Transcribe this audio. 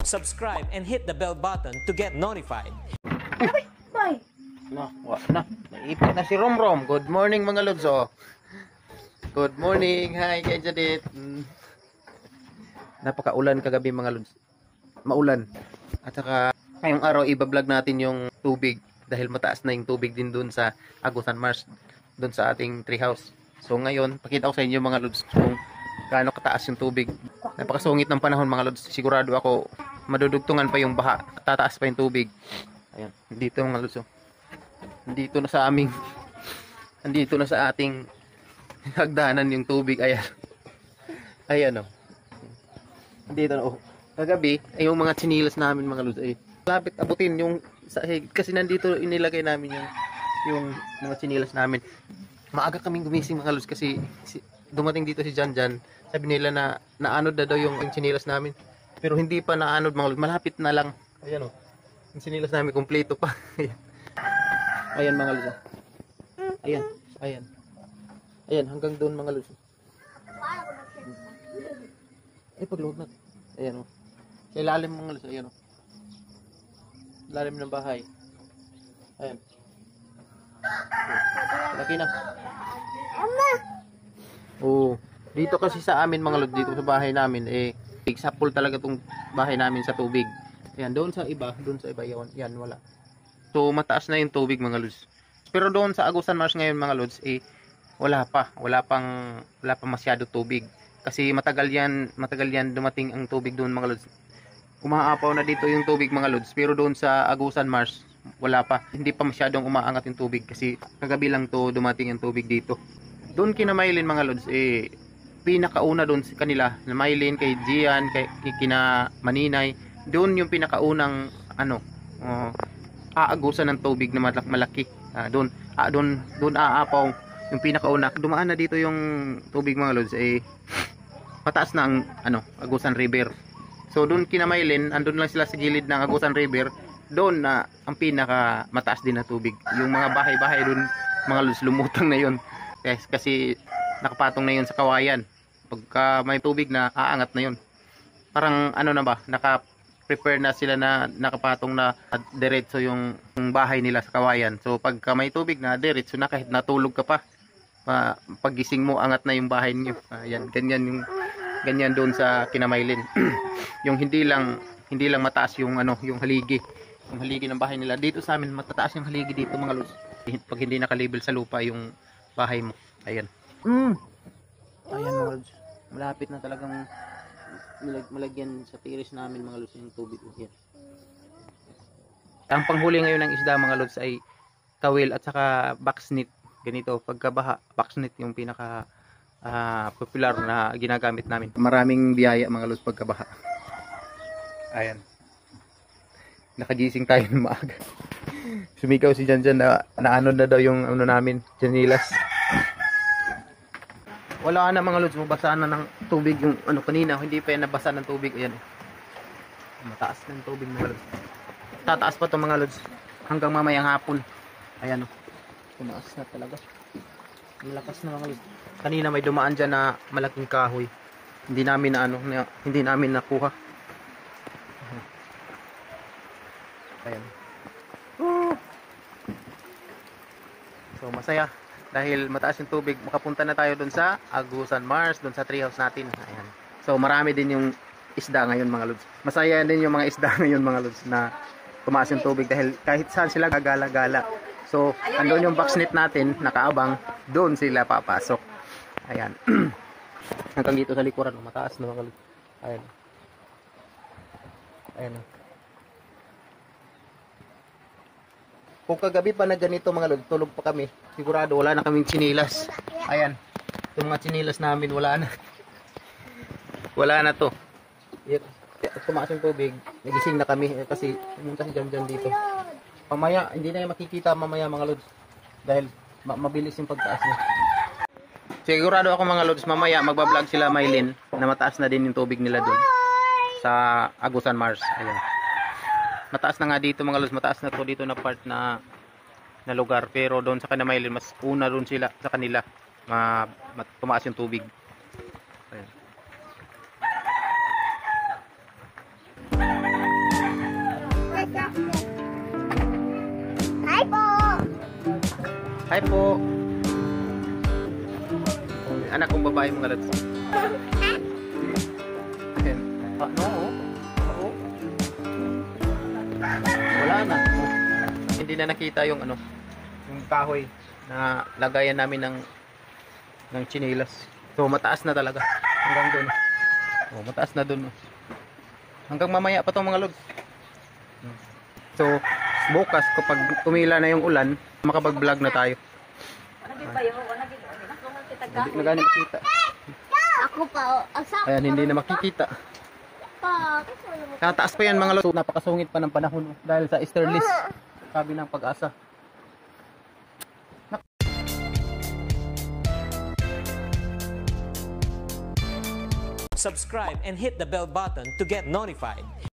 subscribe, and hit the bell button to get notified. Bye. No, na. Naipit na si Romrom. Good morning mga lods. Oh. Good morning. Hi kay Jadit. Napakaulan kagabi mga lods. Maulan. At saka ngayong araw iba-vlog natin yung tubig dahil mataas na yung tubig din dun sa Agusan Marsh, dun sa ating treehouse. So ngayon, pakita ko sa inyo mga lods kung gaano kataas yung tubig. Napakasungit ng panahon mga lods. Sigurado ako madudugtungan pa yung baha. Tataas pa yung tubig. Ayan, dito mga lods. Andito na sa aming andito na sa ating hagdanan yung tubig. Ayan. Ayan oh. Andito na oh. Kagabi ay yung mga tsinilas namin mga lods ay lapit abutin yung sahig kasi nandito inilagay namin yung mga tsinilas namin. Maaga kaming gumising mga lods kasi dumating dito si Janjan. Sabi nila na naanod na daw yung tsinilas namin. Pero hindi pa naanod mga lods. Malapit na lang. Ayan oh. Yung tsinilas namin kumpleto pa. Ayan mga lods. Ayan, ayan. Ayan, hanggang doon mga lods. Ay, pagload na. Ayan o. Sa ilalim mga lods, ayan o. Ilalim ng bahay. Ayan. Laki na. Oo. Dito kasi sa amin mga lods, dito sa bahay namin, example talaga tong bahay namin sa tubig. Ayan, doon sa iba, yan, wala. So mataas na yung tubig mga lods. Pero doon sa Agusan Marsh ngayon mga lods wala pang masyado tubig. Kasi matagal yan dumating ang tubig doon mga lods. Umaapaw na dito yung tubig mga lods. Pero doon sa Agusan Marsh wala pa. Hindi pa masyadong umaangat yung tubig kasi kagabi lang to dumating yung tubig dito. Doon kina Maylin mga lods pinakauna doon sa kanila. Na Maylin kay Gian, kay kina Maninay. Doon yung pinakaunang aagusan ng tubig na malaki. Doon aapaw yung pinakauna. Dumaan na dito yung tubig mga lods mataas na ang Agusan River. So doon kina Maylin, andun lang sila sa gilid ng Agusan River. Doon na ang pinaka mataas din na tubig. Yung mga bahay-bahay doon mga lods lumutang na yun. Kasi nakapatong na yun sa kawayan. Pagka may tubig na aangat na yun. Parang na ba, prepare na sila na nakapatong na diretso yung bahay nila sa kawayan. So pagka may tubig na diretso na kahit natulog ka pa, paggising mo angat na yung bahay niyo. Ayan, ganyan doon sa Kinamaylin. Yung hindi lang mataas yung yung haligi. Yung haligi ng bahay nila. Dito sa amin matataas yung haligi dito mga lods. Pag hindi naka-label sa lupa yung bahay mo. Ayan. Ayan mga lods. Malapit na talagang malagyan sa tiris namin mga lods yung tubig. Yan. Ang panghuli ngayon ng isda mga lods ay kawil at saka boxnet. Ganito pagkabaha, boxnet yung pinaka popular na ginagamit namin. Maraming biyaya mga lods pagkabaha. Ayan. Nakagising tayo ng maaga. Sumigaw si Janjan na naanod na daw yung namin, Janilas. Wala na mga lods, mabasa na ng tubig yung kanina, hindi pa yan nabasa ng tubig. Ayan. Mataas na yung tubig mga lods. Tataas pa to mga lods hanggang mamayang hapon. Ayan o. Tumaas na talaga. Malakas na mga lods. Kanina may dumaan dyan na malaking kahoy. Hindi namin nakuha. Ayan. So masaya. Dahil mataas yung tubig, makapunta na tayo dun sa Agusan Marsh, dun sa treehouse natin. Ayan. So marami din yung isda ngayon mga lods. Masaya din yung mga isda ngayon mga lods na tumaas yung tubig dahil kahit saan sila gagala-gala. So andun yung boxnet natin, nakaabang, doon sila papasok. Ayan. Hanggang dito sa likuran, mataas na mga lods. Ayan. Ayan. Kung kagabi pa na ganito mga lods, tulog pa kami. Sigurado wala na kaming tsinilas. Ayan. Itong mga tsinilas namin wala na. Wala na to. Tumaas yung tubig. Nagising na kami kasi pumunta si Janjan dito. Mamaya, hindi na yung makikita mamaya mga lods. Dahil mabilis yung pagtaas niya. Sigurado ako mga lods, mamaya magbablog sila Maylin na mataas na din yung tubig nila dun sa Agusan Marsh. Ayan. Mataas na nga dito mga lods, mataas na to dito na part na lugar, pero doon sa Kinamaylin mas una doon sila sa kanila tumaas yung tubig. Ayan. Hi po. Anak kong babae mga lods. Ayan. Oo. Wala na. Hindi na nakita yung ano, yung kahoy na lagayan namin ng chinelas. So mataas na talaga hanggang doon. Oh, mataas na doon. Hanggang mamaya pa 'tong mga lods. So bukas kapag tumila na yung ulan, makapag-vlog na tayo. Hindi na gani makita. Ako pa, Ayan, hindi na makikita. Sa taas pa yan mga lods. Napakasungit pa ng panahon dahil sa easterlies. Sabi ng Pag-asa. Subscribe and hit the bell button to get notified.